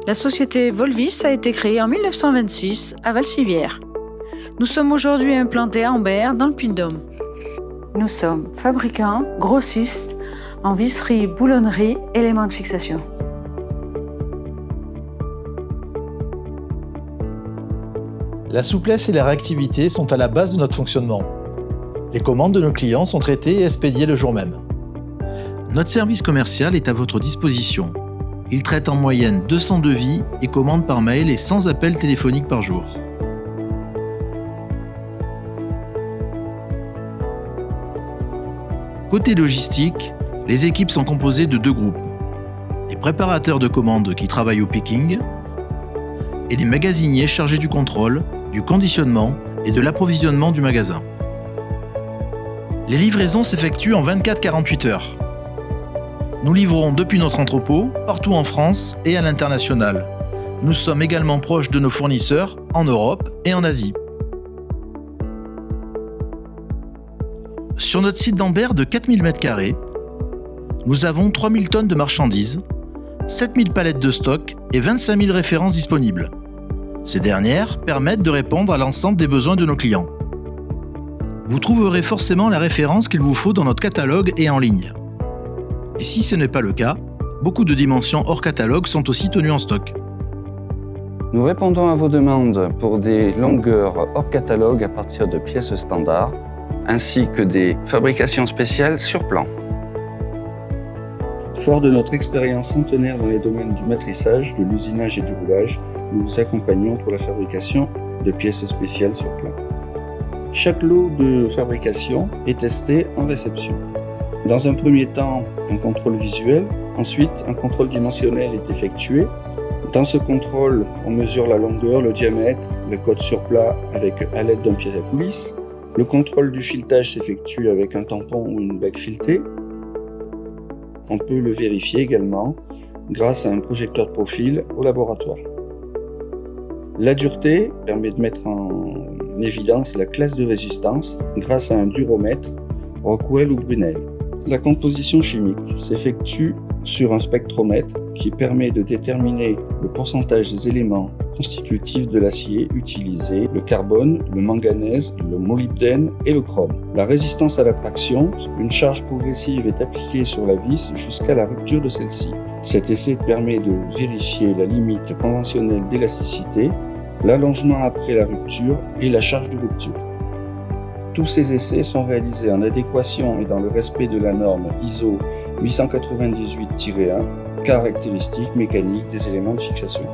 La société Volvis a été créée en 1926 à Valcivière. Nous sommes aujourd'hui implantés à Ambert, dans le Puy-de-Dôme. Nous sommes fabricants, grossistes, en visserie, boulonnerie, éléments de fixation. La souplesse et la réactivité sont à la base de notre fonctionnement. Les commandes de nos clients sont traitées et expédiées le jour même. Notre service commercial est à votre disposition. Il traite en moyenne 200 devis et commandes par mail et 100 appels téléphoniques par jour. Côté logistique, les équipes sont composées de 2 groupes. Les préparateurs de commandes qui travaillent au picking et les magasiniers chargés du contrôle, du conditionnement et de l'approvisionnement du magasin. Les livraisons s'effectuent en 24-48 heures. Nous livrons depuis notre entrepôt, partout en France et à l'international. Nous sommes également proches de nos fournisseurs en Europe et en Asie. Sur notre site d'Ambert de 4000 m², nous avons 3000 tonnes de marchandises, 7000 palettes de stock et 25 000 références disponibles. Ces dernières permettent de répondre à l'ensemble des besoins de nos clients. Vous trouverez forcément la référence qu'il vous faut dans notre catalogue et en ligne. Et si ce n'est pas le cas, beaucoup de dimensions hors catalogue sont aussi tenues en stock. Nous répondons à vos demandes pour des longueurs hors catalogue à partir de pièces standards, ainsi que des fabrications spéciales sur plan. Fort de notre expérience centenaire dans les domaines du matrissage, de l'usinage et du roulage, nous vous accompagnons pour la fabrication de pièces spéciales sur plan. Chaque lot de fabrication est testé en réception. Dans un premier temps, un contrôle visuel, ensuite un contrôle dimensionnel est effectué. Dans ce contrôle, on mesure la longueur, le diamètre, le code sur plat à l'aide d'un pièce à coulisse. Le contrôle du filetage s'effectue avec un tampon ou une bague filetée. On peut le vérifier également grâce à un projecteur de profil au laboratoire. La dureté permet de mettre en évidence la classe de résistance grâce à un duromètre, Rockwell ou Brunel. La composition chimique s'effectue sur un spectromètre qui permet de déterminer le pourcentage des éléments constitutifs de l'acier utilisé, le carbone, le manganèse, le molybdène et le chrome. La résistance à la traction, une charge progressive est appliquée sur la vis jusqu'à la rupture de celle-ci. Cet essai permet de vérifier la limite conventionnelle d'élasticité, l'allongement après la rupture et la charge de rupture. Tous ces essais sont réalisés en adéquation et dans le respect de la norme ISO 898-1, caractéristiques mécaniques des éléments de fixation.